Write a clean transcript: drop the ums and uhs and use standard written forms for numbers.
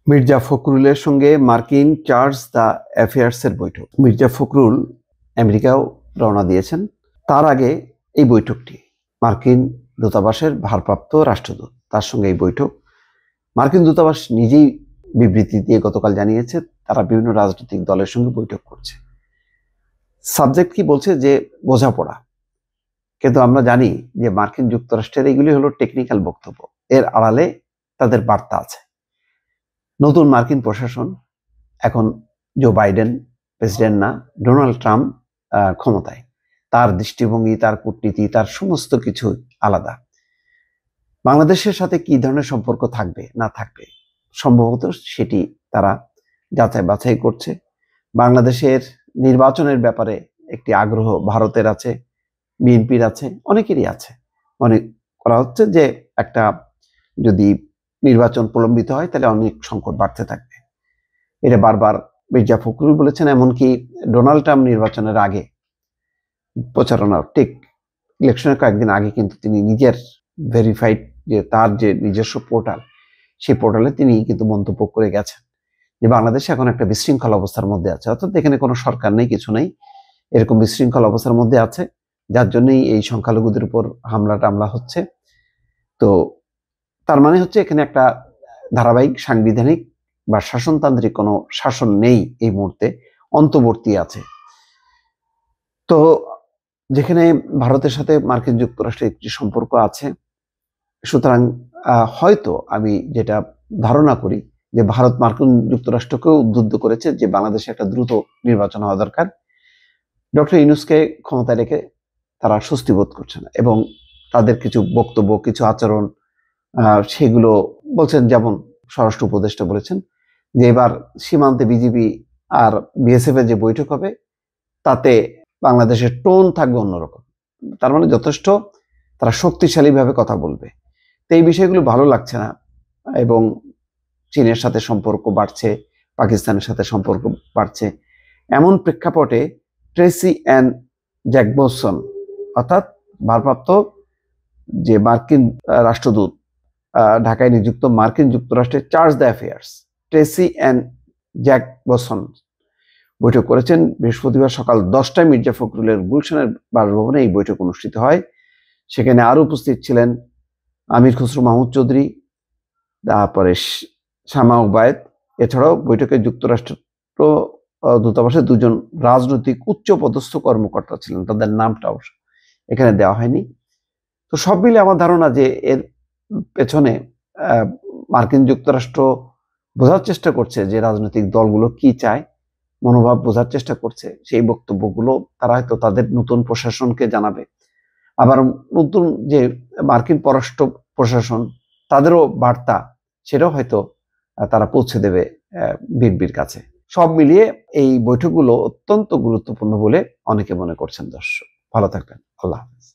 মির্জা ফখরুলের সঙ্গে মার্কিন charge the অ্যাফেয়ার্সের বৈঠক। মির্জা ফখরুল আমেরিকাও রওনা দিয়েছেন। তার আগে এই বৈঠকটি মার্কিন দূতাবাসের ভারপ্রাপ্ত রাষ্ট্রদূত তার সঙ্গে এই বৈঠক। মার্কিন দূতাবাস নিজেই বিবৃতি দিয়ে গতকাল জানিয়েছে তারা বিভিন্ন রাজনৈতিক দলের সঙ্গে বৈঠক করছে। সাবজেক্ট কি বলছে যে বোঝাপড়া, কিন্তু আমরা জানি যে মার্কিন যুক্তরাষ্ট্রের এগুলি হলো টেকনিক্যাল বক্তব্য, এর আড়ালে তাদের বার্তা আছে। নতুন মার্কিন প্রশাসন, এখন জো বাইডেন প্রেসিডেন্ট না, ডোনাল্ড ট্রাম্প ক্ষমতায়, তার দৃষ্টিভঙ্গি, তার কূটনীতি, তার সমস্ত কিছু আলাদা। বাংলাদেশের সাথে কি ধরনের সম্পর্ক থাকবে না থাকবে সম্ভবত সেটি তারা যাচাই বাছাই করছে। বাংলাদেশের নির্বাচনের ব্যাপারে একটি আগ্রহ ভারতের আছে, বিএনপির আছে, অনেকেরই আছে। মনে করা হচ্ছে যে একটা যদি নির্বাচন প্রলম্বিত হয় তাহলে অনেক সংকট বাড়তে থাকবে। এটা বারবার মির্জা ফখরুল বলেছেন, এমনকি ডোনাল্ড ট্রাম্প নির্বাচনের আগে প্রচারণার ঠিক ইলেকশনের কয়েকদিন আগে কিন্তু তিনি নিজের ভেরিফাইড যে তার যে নিজস্ব পোর্টাল, সেই পোর্টালে তিনি কিন্তু মন্তব্য করে গেছেন যে বাংলাদেশ এখন একটা বিশৃঙ্খল অবস্থার মধ্যে আছে, অর্থাৎ এখানে কোনো সরকার নেই, কিছু নেই, এরকম বিশৃঙ্খল অবস্থার মধ্যে আছে, যার জন্যই এই সংখ্যালঘুদের উপর হামলা টামলা হচ্ছে। তো তার মানে হচ্ছে এখানে একটা ধারাবাহিক সাংবিধানিক বা শাসনতান্ত্রিক কোনো শাসন নেই এই মুহূর্তে, অন্তর্বর্তী আছে। তো যেখানে ভারতের সাথে মার্কিন যুক্তরাষ্ট্রের একটি সম্পর্ক আছে, সুতরাং হয়তো আমি যেটা ধারণা করি যে ভারত মার্কিন যুক্তরাষ্ট্রকেও উদ্বুদ্ধ করেছে যে বাংলাদেশে একটা দ্রুত নির্বাচন হওয়া দরকার। ডক্টর ইউনূসকে ক্ষমতায় রেখে তারা স্বস্তি বোধ করছে না, এবং তাদের কিছু বক্তব্য, কিছু আচরণ সেগুলো বলছেন, যেমন স্বরাষ্ট্র উপদেষ্টা বলেছেন যে এবার সীমান্তে বিজিবি আর বিএসএফ এর যে বৈঠক হবে তাতে বাংলাদেশের টোন থাকবে অন্যরকম। তার মানে যথেষ্ট তারা শক্তিশালীভাবে কথা বলবে। তো এই বিষয়গুলো ভালো লাগছে না, এবং চীনের সাথে সম্পর্ক বাড়ছে, পাকিস্তানের সাথে সম্পর্ক বাড়ছে। এমন প্রেক্ষাপটে ট্রেসি অ্যান জ্যাকবসন, অর্থাৎ ভারপ্রাপ্ত যে মার্কিন রাষ্ট্রদূত ঢাকায় নিযুক্ত মার্কিন যুক্তরাষ্ট্রের charge d' affaires, Tracey Ann Jacobson বৈঠক করেছেন। বৃহস্পতিবার সকাল 10টায় মির্জা ফখরুলের গুলশানের বাসভবনে এই বৈঠক অনুষ্ঠিত হয়। সেখানে আরো উপস্থিত ছিলেন আমির খসরু মাহমুদ চৌধুরী, তারপরে শামা ওবায়েদ। এছাড়াও বৈঠকে যুক্তরাষ্ট্র দূতাবাসের দুজন রাজনৈতিক উচ্চপদস্থ কর্মকর্তা ছিলেন, তাদের নামটা অবশ্য এখানে দেওয়া হয়নি। তো সব মিলে আমার ধারণা যে এর পেছনে মার্কিন যুক্তরাষ্ট্র বোঝার চেষ্টা করছে যে রাজনৈতিক দলগুলো কি চায়, মনোভাব বোঝার চেষ্টা করছে। সেই বক্তব্যগুলো তারা হয়তো তাদের নতুন প্রশাসনকে জানাবে। আবার নতুন যে মার্কিন পররাষ্ট্র প্রশাসন, তাদেরও বার্তা সেটাও হয়তো তারা পৌঁছে দেবে বিএনপির কাছে। সব মিলিয়ে এই বৈঠকগুলো অত্যন্ত গুরুত্বপূর্ণ বলে অনেকে মনে করছেন। দর্শক ভালো থাকবেন, আল্লাহ হাফেজ।